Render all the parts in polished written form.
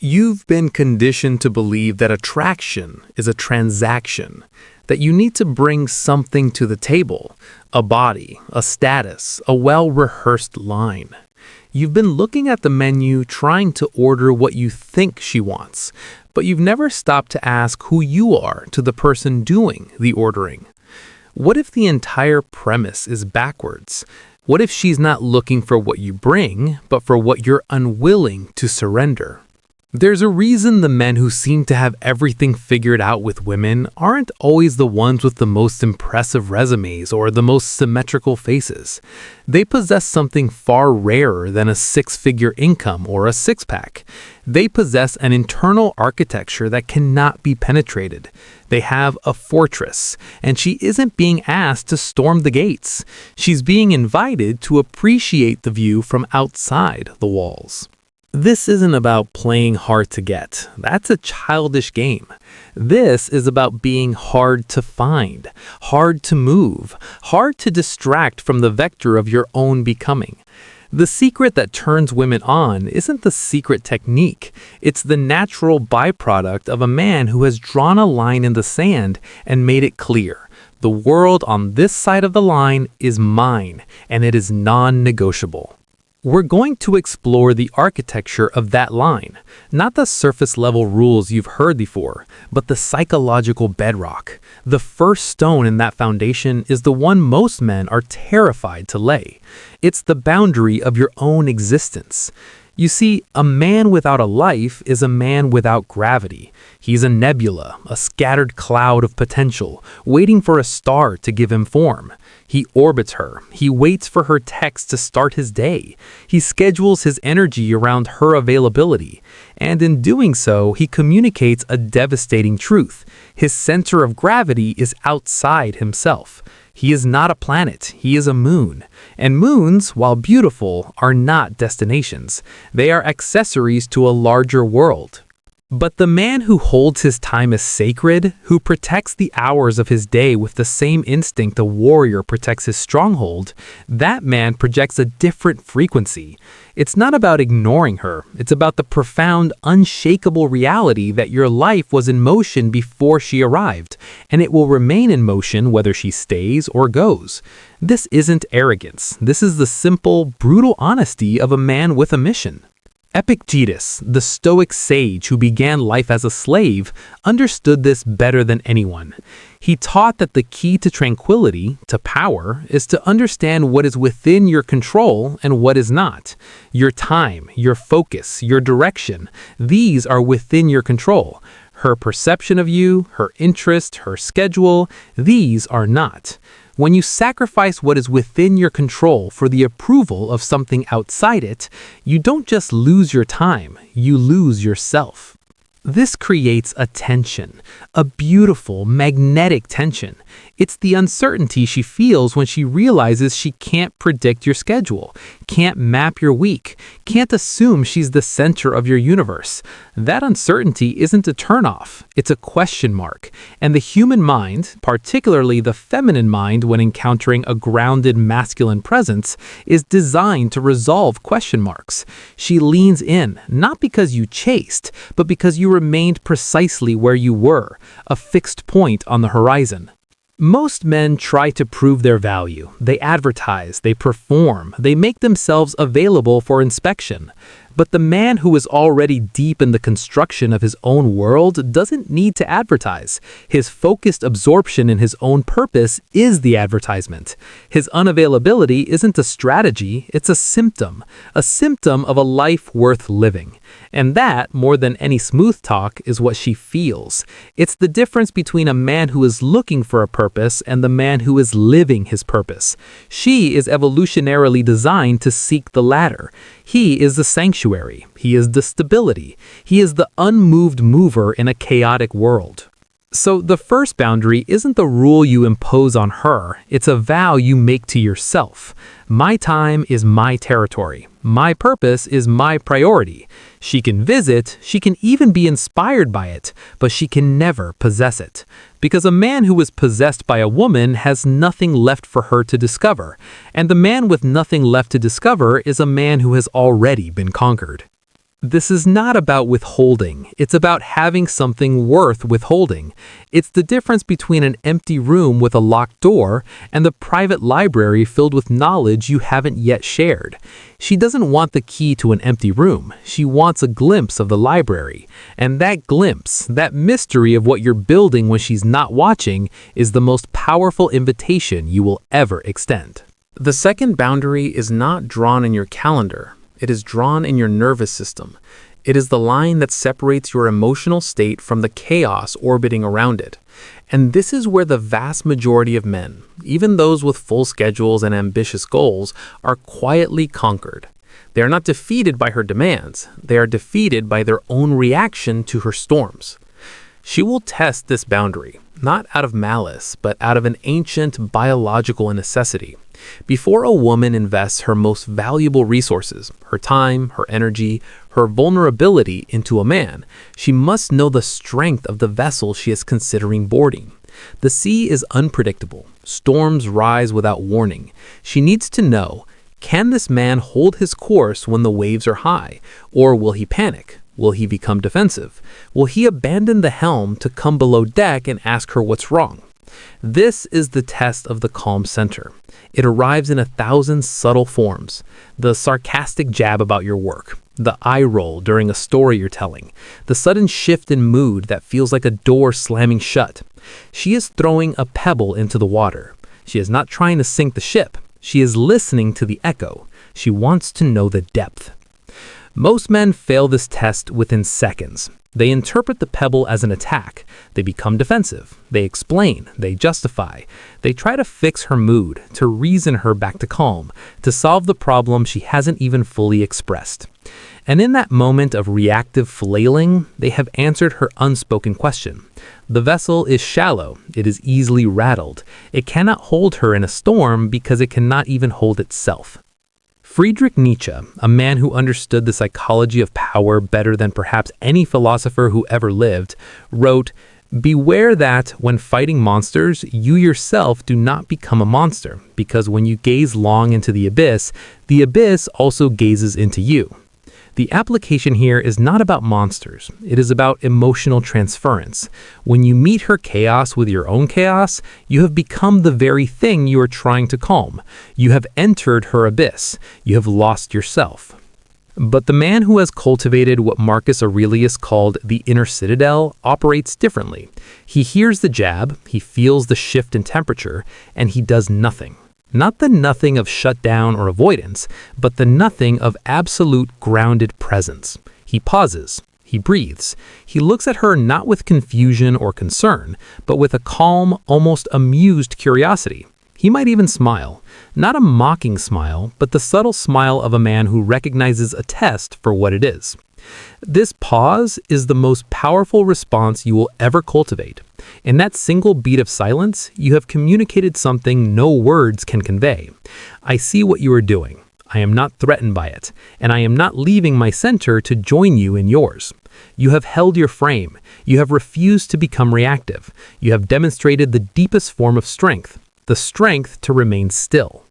You've been conditioned to believe that attraction is a transaction, that you need to bring something to the table, a body, a status, a well-rehearsed line. You've been looking at the menu trying to order what you think she wants, but you've never stopped to ask who you are to the person doing the ordering. What if the entire premise is backwards? What if she's not looking for what you bring, but for what you're unwilling to surrender? There's a reason the men who seem to have everything figured out with women aren't always the ones with the most impressive resumes or the most symmetrical faces. They possess something far rarer than a six-figure income or a six-pack. They possess an internal architecture that cannot be penetrated. They have a fortress, and she isn't being asked to storm the gates. She's being invited to appreciate the view from outside the walls. This isn't about playing hard to get. That's a childish game. This is about being hard to find, hard to move, hard to distract from the vector of your own becoming. The secret that turns women on isn't the secret technique. It's the natural byproduct of a man who has drawn a line in the sand and made it clear. The world on this side of the line is mine, and it is non-negotiable. We're going to explore the architecture of that line, not the surface-level rules you've heard before, but the psychological bedrock. The first stone in that foundation is the one most men are terrified to lay. It's the boundary of your own existence. You see, a man without a life is a man without gravity. He's a nebula, a scattered cloud of potential, waiting for a star to give him form. He orbits her. He waits for her text to start his day. He schedules his energy around her availability. And in doing so, he communicates a devastating truth. His center of gravity is outside himself. He is not a planet, he is a moon. And moons, while beautiful, are not destinations. They are accessories to a larger world. But the man who holds his time as sacred, who protects the hours of his day with the same instinct a warrior protects his stronghold, that man projects a different frequency. It's not about ignoring her. It's about the profound, unshakable reality that your life was in motion before she arrived, and it will remain in motion whether she stays or goes. This isn't arrogance. This is the simple, brutal honesty of a man with a mission. Epictetus, the Stoic sage who began life as a slave, understood this better than anyone. He taught that the key to tranquility, to power, is to understand what is within your control and what is not. Your time, your focus, your direction, these are within your control. Her perception of you, her interest, her schedule, these are not. When you sacrifice what is within your control for the approval of something outside it, you don't just lose your time, you lose yourself. This creates a tension, a beautiful, magnetic tension. It's the uncertainty she feels when she realizes she can't predict your schedule, can't map your week, can't assume she's the center of your universe. That uncertainty isn't a turnoff, it's a question mark. And the human mind, particularly the feminine mind when encountering a grounded masculine presence, is designed to resolve question marks. She leans in, not because you chased, but because you remained precisely where you were, a fixed point on the horizon. Most men try to prove their value. They advertise, they perform, they make themselves available for inspection. But the man who is already deep in the construction of his own world doesn't need to advertise. His focused absorption in his own purpose is the advertisement. His unavailability isn't a strategy, it's a symptom of a life worth living. And that, more than any smooth talk, is what she feels. It's the difference between a man who is looking for a purpose and the man who is living his purpose. She is evolutionarily designed to seek the latter. He is the sanctuary. He is the stability. He is the unmoved mover in a chaotic world. So the first boundary isn't the rule you impose on her, it's a vow you make to yourself. My time is my territory. My purpose is my priority. She can visit, she can even be inspired by it, but she can never possess it. Because a man who is possessed by a woman has nothing left for her to discover, and the man with nothing left to discover is a man who has already been conquered. This is not about withholding. It's about having something worth withholding. It's the difference between an empty room with a locked door and the private library filled with knowledge you haven't yet shared. She doesn't want the key to an empty room. She wants a glimpse of the library. And that glimpse, that mystery of what you're building when she's not watching, is the most powerful invitation you will ever extend. The second boundary is not drawn in your calendar. It is drawn in your nervous system. It is the line that separates your emotional state from the chaos orbiting around it. And this is where the vast majority of men, even those with full schedules and ambitious goals, are quietly conquered. They are not defeated by her demands. They are defeated by their own reaction to her storms. She will test this boundary, not out of malice, but out of an ancient biological necessity. Before a woman invests her most valuable resources, her time, her energy, her vulnerability into a man, she must know the strength of the vessel she is considering boarding. The sea is unpredictable. Storms rise without warning. She needs to know, can this man hold his course when the waves are high? Or will he panic? Will he become defensive? Will he abandon the helm to come below deck and ask her what's wrong? This is the test of the calm center. It arrives in 1,000 subtle forms. The sarcastic jab about your work, the eye roll during a story you're telling, the sudden shift in mood that feels like a door slamming shut. She is throwing a pebble into the water. She is not trying to sink the ship. She is listening to the echo. She wants to know the depth. Most men fail this test within seconds. They interpret the pebble as an attack. They become defensive. They explain. They justify. They try to fix her mood, to reason her back to calm, to solve the problem she hasn't even fully expressed. And in that moment of reactive flailing, they have answered her unspoken question. The vessel is shallow. It is easily rattled. It cannot hold her in a storm because it cannot even hold itself. Friedrich Nietzsche, a man who understood the psychology of power better than perhaps any philosopher who ever lived, wrote, "Beware that, when fighting monsters, you yourself do not become a monster, because when you gaze long into the abyss also gazes into you." The application here is not about monsters. It is about emotional transference. When you meet her chaos with your own chaos, you have become the very thing you are trying to calm. You have entered her abyss. You have lost yourself. But the man who has cultivated what Marcus Aurelius called the inner citadel operates differently. He hears the jab, he feels the shift in temperature, and he does nothing. Not the nothing of shutdown or avoidance, but the nothing of absolute grounded presence. He pauses. He breathes. He looks at her not with confusion or concern, but with a calm, almost amused curiosity. He might even smile. Not a mocking smile, but the subtle smile of a man who recognizes a test for what it is. This pause is the most powerful response you will ever cultivate. In that single beat of silence, you have communicated something no words can convey. I see what you are doing. I am not threatened by it, and I am not leaving my center to join you in yours. You have held your frame. You have refused to become reactive. You have demonstrated the deepest form of strength, the strength to remain still.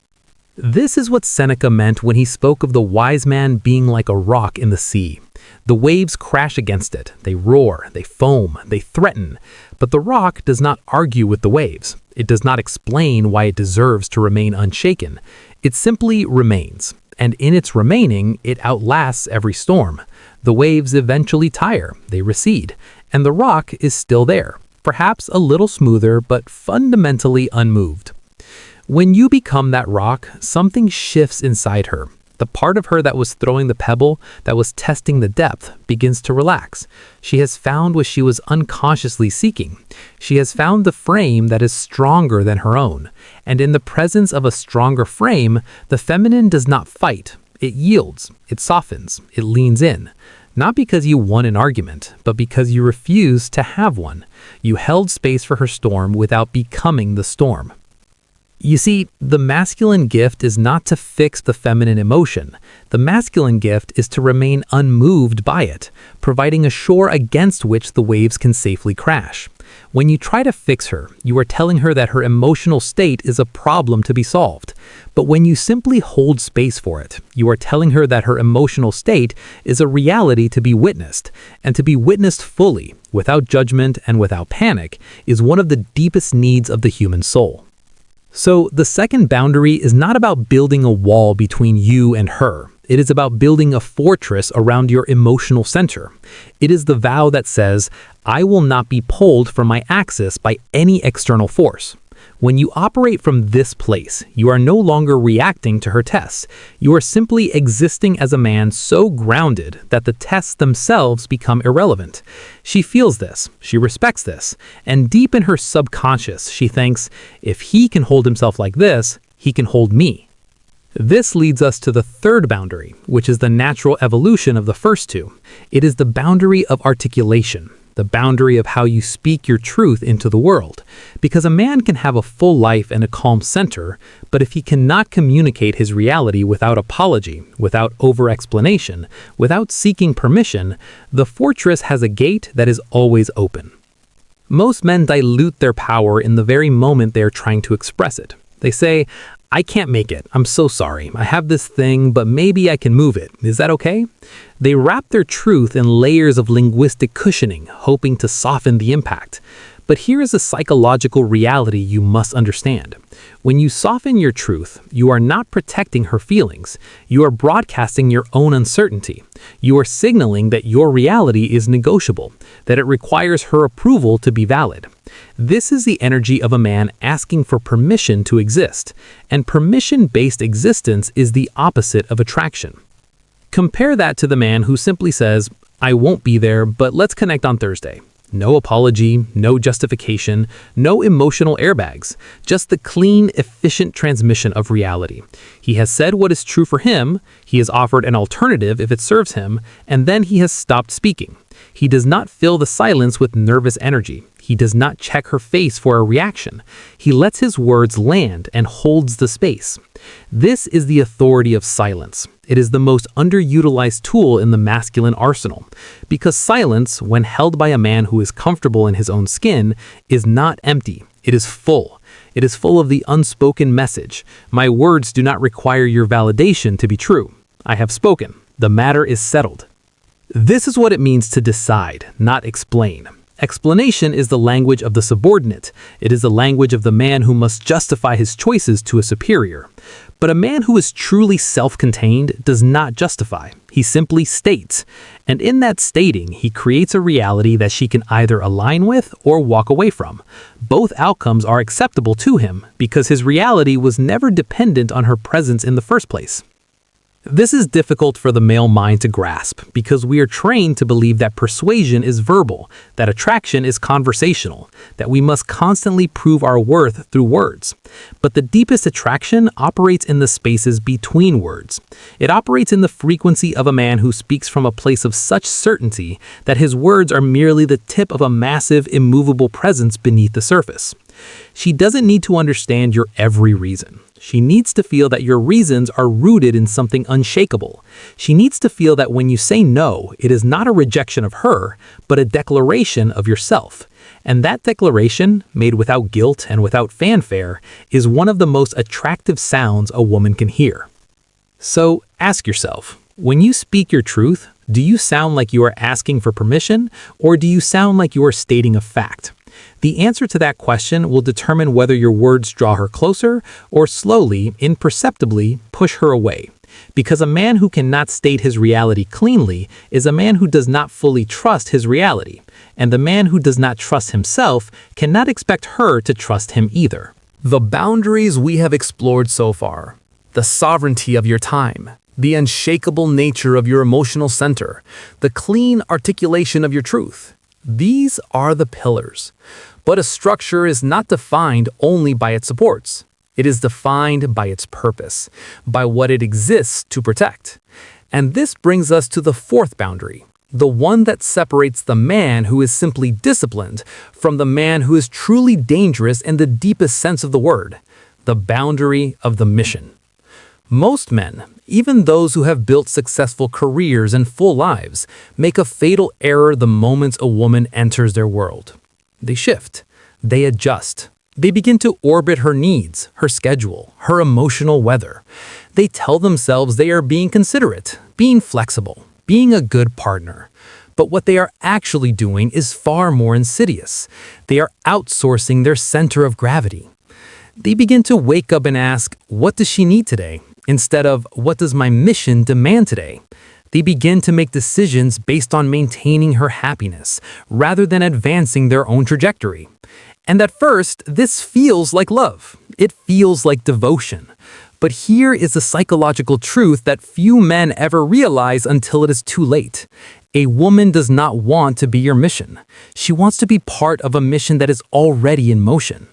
This is what Seneca meant when he spoke of the wise man being like a rock in the sea. The waves crash against it. They roar, they foam, they threaten. But the rock does not argue with the waves. It does not explain why it deserves to remain unshaken. It simply remains. And in its remaining, it outlasts every storm. The waves eventually tire, they recede, and the rock is still there, perhaps a little smoother, but fundamentally unmoved. When you become that rock, something shifts inside her. The part of her that was throwing the pebble, that was testing the depth, begins to relax. She has found what she was unconsciously seeking. She has found the frame that is stronger than her own. And in the presence of a stronger frame, the feminine does not fight. It yields, it softens, it leans in. Not because you won an argument, but because you refused to have one. You held space for her storm without becoming the storm. You see, the masculine gift is not to fix the feminine emotion. The masculine gift is to remain unmoved by it, providing a shore against which the waves can safely crash. When you try to fix her, you are telling her that her emotional state is a problem to be solved. But when you simply hold space for it, you are telling her that her emotional state is a reality to be witnessed, and to be witnessed fully, without judgment and without panic, is one of the deepest needs of the human soul. So the second boundary is not about building a wall between you and her. It is about building a fortress around your emotional center. It is the vow that says, I will not be pulled from my axis by any external force. When you operate from this place, you are no longer reacting to her tests. You are simply existing as a man so grounded that the tests themselves become irrelevant. She feels this, she respects this, and deep in her subconscious, she thinks, if he can hold himself like this, he can hold me. This leads us to the third boundary, which is the natural evolution of the first two. It is the boundary of articulation, the boundary of how you speak your truth into the world. Because a man can have a full life and a calm center, but if he cannot communicate his reality without apology, without over-explanation, without seeking permission, the fortress has a gate that is always open. Most men dilute their power in the very moment they are trying to express it. They say, I can't make it. I'm so sorry. I have this thing, but maybe I can move it. Is that okay? They wrap their truth in layers of linguistic cushioning, hoping to soften the impact. But here is a psychological reality you must understand. When you soften your truth, you are not protecting her feelings. You are broadcasting your own uncertainty. You are signaling that your reality is negotiable, that it requires her approval to be valid. This is the energy of a man asking for permission to exist, and permission-based existence is the opposite of attraction. Compare that to the man who simply says, I won't be there, but let's connect on Thursday. No apology, no justification, no emotional airbags, just the clean, efficient transmission of reality. He has said what is true for him, he has offered an alternative if it serves him, and then he has stopped speaking. He does not fill the silence with nervous energy. He does not check her face for a reaction. He lets his words land and holds the space. This is the authority of silence. It is the most underutilized tool in the masculine arsenal, because silence, when held by a man who is comfortable in his own skin, is not empty. It is full. It is full of the unspoken message. My words do not require your validation to be true. I have spoken. The matter is settled. This is what it means to decide, not explain. Explanation is the language of the subordinate. It is the language of the man who must justify his choices to a superior. But a man who is truly self-contained does not justify. He simply states. And in that stating, he creates a reality that she can either align with or walk away from. Both outcomes are acceptable to him because his reality was never dependent on her presence in the first place. This is difficult for the male mind to grasp because we are trained to believe that persuasion is verbal, that attraction is conversational, that we must constantly prove our worth through words. But the deepest attraction operates in the spaces between words. It operates in the frequency of a man who speaks from a place of such certainty that his words are merely the tip of a massive, immovable presence beneath the surface. She doesn't need to understand your every reason. She needs to feel that your reasons are rooted in something unshakable. She needs to feel that when you say no, it is not a rejection of her, but a declaration of yourself. And that declaration, made without guilt and without fanfare, is one of the most attractive sounds a woman can hear. So ask yourself, when you speak your truth, do you sound like you are asking for permission, or do you sound like you are stating a fact? The answer to that question will determine whether your words draw her closer or slowly, imperceptibly, push her away. Because a man who cannot state his reality cleanly is a man who does not fully trust his reality, and the man who does not trust himself cannot expect her to trust him either. The boundaries we have explored so far, the sovereignty of your time, the unshakable nature of your emotional center, the clean articulation of your truth. These are the pillars. But a structure is not defined only by its supports. It is defined by its purpose, by what it exists to protect. And this brings us to the fourth boundary, the one that separates the man who is simply disciplined from the man who is truly dangerous in the deepest sense of the word, the boundary of the mission. Most men, even those who have built successful careers and full lives, make a fatal error the moment a woman enters their world. They shift. They adjust. They begin to orbit her needs, her schedule, her emotional weather. They tell themselves they are being considerate, being flexible, being a good partner. But what they are actually doing is far more insidious. They are outsourcing their center of gravity. They begin to wake up and ask, what does she need today? Instead of, what does my mission demand today? They begin to make decisions based on maintaining her happiness, rather than advancing their own trajectory. And at first, this feels like love. It feels like devotion. But here is a psychological truth that few men ever realize until it is too late. A woman does not want to be your mission. She wants to be part of a mission that is already in motion.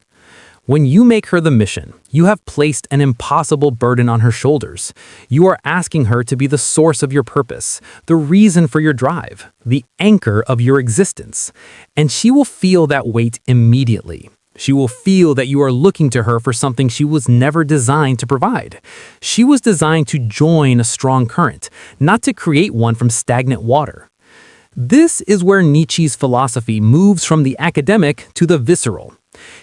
When you make her the mission, you have placed an impossible burden on her shoulders. You are asking her to be the source of your purpose, the reason for your drive, the anchor of your existence. And she will feel that weight immediately. She will feel that you are looking to her for something she was never designed to provide. She was designed to join a strong current, not to create one from stagnant water. This is where Nietzsche's philosophy moves from the academic to the visceral.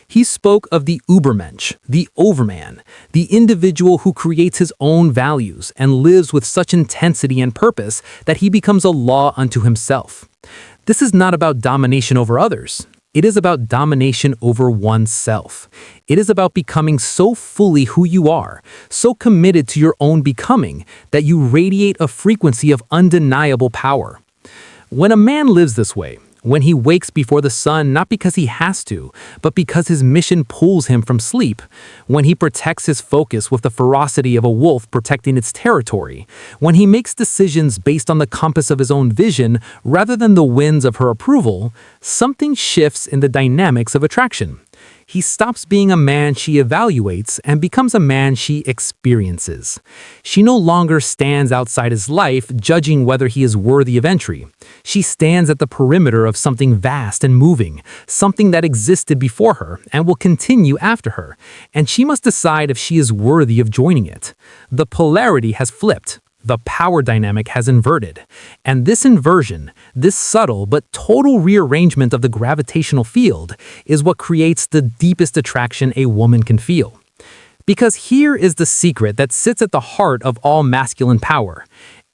He spoke of the Übermensch, the overman, the individual who creates his own values and lives with such intensity and purpose that he becomes a law unto himself. This is not about domination over others. It is about domination over oneself. It is about becoming so fully who you are, so committed to your own becoming, that you radiate a frequency of undeniable power. When a man lives this way, when he wakes before the sun not because he has to, but because his mission pulls him from sleep, when he protects his focus with the ferocity of a wolf protecting its territory, when he makes decisions based on the compass of his own vision rather than the winds of her approval, something shifts in the dynamics of attraction. He stops being a man she evaluates and becomes a man she experiences. She no longer stands outside his life judging whether he is worthy of entry. She stands at the perimeter of something vast and moving, something that existed before her and will continue after her, and she must decide if she is worthy of joining it. The polarity has flipped. The power dynamic has inverted. And this inversion, this subtle but total rearrangement of the gravitational field, is what creates the deepest attraction a woman can feel. Because here is the secret that sits at the heart of all masculine power.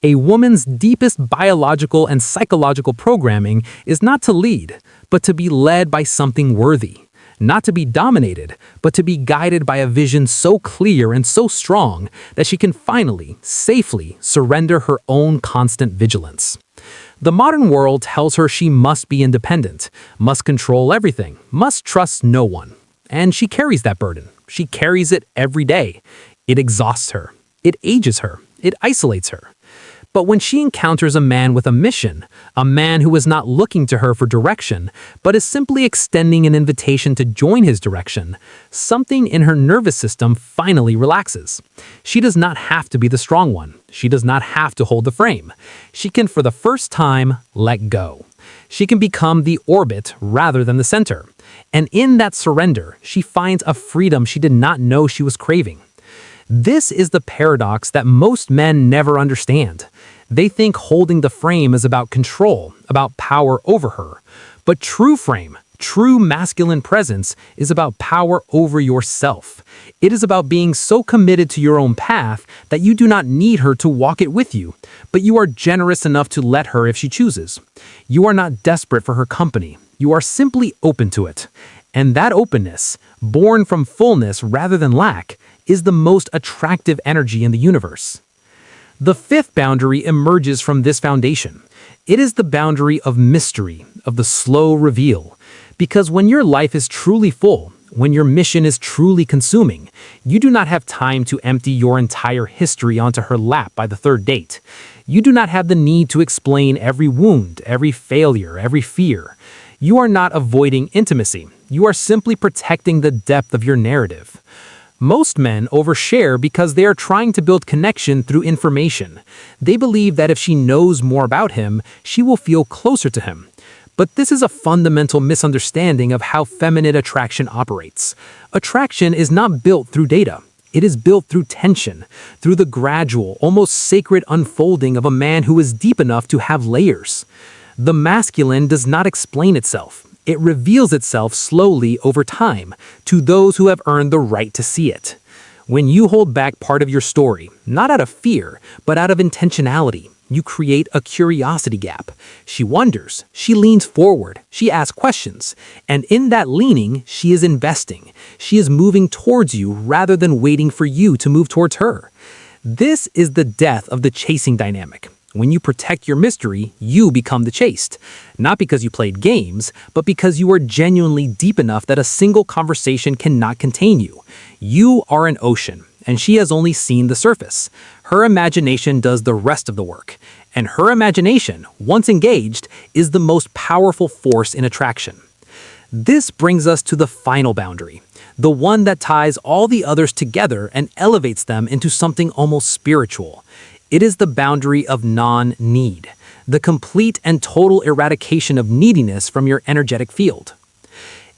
A woman's deepest biological and psychological programming is not to lead, but to be led by something worthy. Not to be dominated, but to be guided by a vision so clear and so strong that she can finally, safely surrender her own constant vigilance. The modern world tells her she must be independent, must control everything, must trust no one. And she carries that burden. She carries it every day. It exhausts her. It ages her. It isolates her. But when she encounters a man with a mission, a man who is not looking to her for direction, but is simply extending an invitation to join his direction, something in her nervous system finally relaxes. She does not have to be the strong one. She does not have to hold the frame. She can, for the first time, let go. She can become the orbit rather than the center. And in that surrender, she finds a freedom she did not know she was craving. This is the paradox that most men never understand. They think holding the frame is about control, about power over her. But true frame, true masculine presence is about power over yourself. It is about being so committed to your own path that you do not need her to walk it with you, but you are generous enough to let her if she chooses. You are not desperate for her company. You are simply open to it. And that openness, born from fullness rather than lack, is the most attractive energy in the universe. The fifth boundary emerges from this foundation. It is the boundary of mystery, of the slow reveal. Because when your life is truly full, when your mission is truly consuming, you do not have time to empty your entire history onto her lap by the third date. You do not have the need to explain every wound, every failure, every fear. You are not avoiding intimacy. You are simply protecting the depth of your narrative. Most men overshare because they are trying to build connection through information. They believe that if she knows more about him, she will feel closer to him. But this is a fundamental misunderstanding of how feminine attraction operates. Attraction is not built through data. It is built through tension, through the gradual, almost sacred unfolding of a man who is deep enough to have layers. The masculine does not explain itself. It reveals itself slowly over time to those who have earned the right to see it. When you hold back part of your story, not out of fear, but out of intentionality, you create a curiosity gap. She wonders, she leans forward, she asks questions, and in that leaning, she is investing. She is moving towards you rather than waiting for you to move towards her. This is the death of the chasing dynamic. When you protect your mystery, you become the chased. Not because you played games, but because you are genuinely deep enough that a single conversation cannot contain you. You are an ocean, and she has only seen the surface. Her imagination does the rest of the work. And her imagination, once engaged, is the most powerful force in attraction. This brings us to the final boundary, the one that ties all the others together and elevates them into something almost spiritual. It is the boundary of non-need, the complete and total eradication of neediness from your energetic field.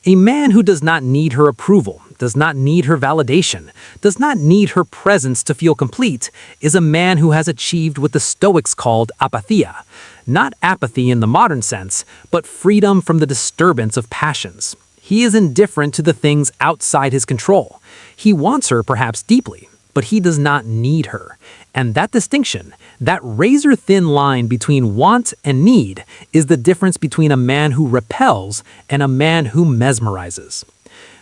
A man who does not need her approval, does not need her validation, does not need her presence to feel complete, is a man who has achieved what the Stoics called apatheia. Not apathy in the modern sense, but freedom from the disturbance of passions. He is indifferent to the things outside his control. He wants her perhaps deeply, but he does not need her. And that distinction, that razor-thin line between want and need, is the difference between a man who repels and a man who mesmerizes.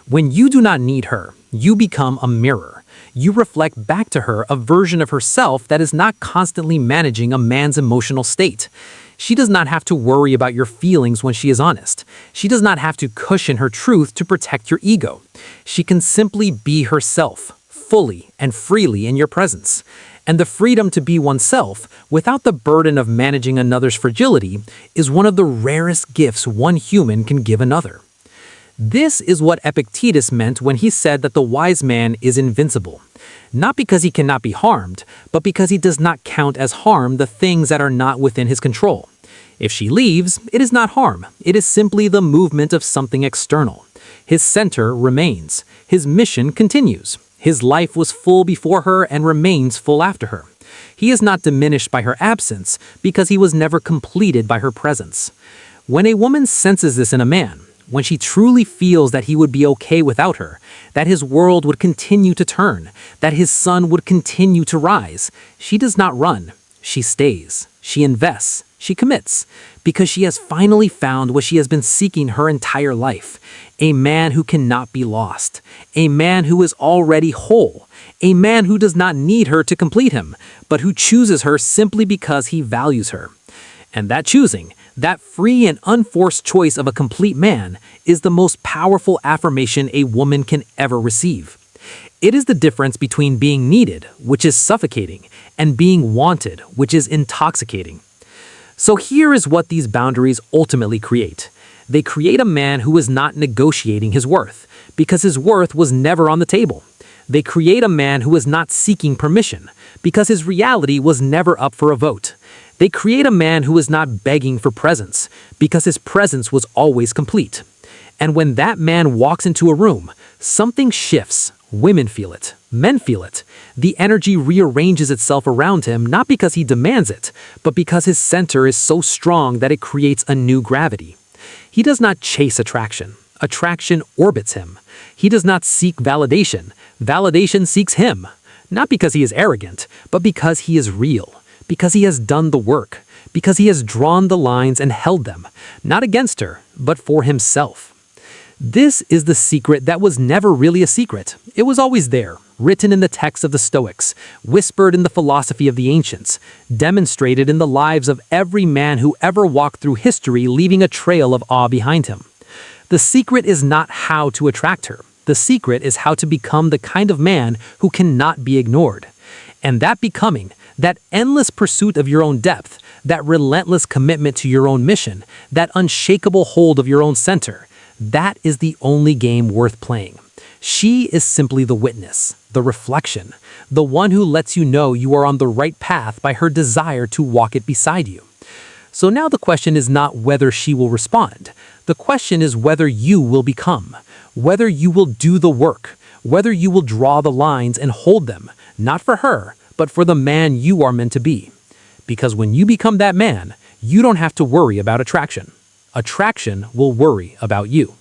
When you do not need her, you become a mirror. You reflect back to her a version of herself that is not constantly managing a man's emotional state. She does not have to worry about your feelings when she is honest. She does not have to cushion her truth to protect your ego. She can simply be herself, fully and freely in your presence. And the freedom to be oneself, without the burden of managing another's fragility, is one of the rarest gifts one human can give another. This is what Epictetus meant when he said that the wise man is invincible. Not because he cannot be harmed, but because he does not count as harm the things that are not within his control. If she leaves, it is not harm. It is simply the movement of something external. His center remains. His mission continues. His life was full before her and remains full after her. He is not diminished by her absence because he was never completed by her presence. When a woman senses this in a man, when she truly feels that he would be okay without her, that his world would continue to turn, that his sun would continue to rise, she does not run. She stays. She invests. She commits. Because she has finally found what she has been seeking her entire life. A man who cannot be lost. A man who is already whole. A man who does not need her to complete him, but who chooses her simply because he values her. And that choosing, that free and unforced choice of a complete man, is the most powerful affirmation a woman can ever receive. It is the difference between being needed, which is suffocating, and being wanted, which is intoxicating. So here is what these boundaries ultimately create. They create a man who is not negotiating his worth, because his worth was never on the table. They create a man who is not seeking permission, because his reality was never up for a vote. They create a man who is not begging for presence, because his presence was always complete. And when that man walks into a room, something shifts. Women feel it. Men feel it. The energy rearranges itself around him not because he demands it, but because his center is so strong that it creates a new gravity. He does not chase attraction. Attraction orbits him. He does not seek validation. Validation seeks him. Not because he is arrogant, but because he is real. Because he has done the work. Because he has drawn the lines and held them. Not against her, but for himself. This is the secret that was never really a secret. It was always there, written in the texts of the Stoics, whispered in the philosophy of the ancients, demonstrated in the lives of every man who ever walked through history, leaving a trail of awe behind him. The secret is not how to attract her. The secret is how to become the kind of man who cannot be ignored. And that becoming, that endless pursuit of your own depth, that relentless commitment to your own mission, that unshakable hold of your own center, that is the only game worth playing. She is simply the witness, the reflection, the one who lets you know you are on the right path by her desire to walk it beside you. So now the question is not whether she will respond. The question is whether you will become, whether you will do the work, whether you will draw the lines and hold them, not for her, but for the man you are meant to be. Because when you become that man, you don't have to worry about attraction. attraction will worry about you.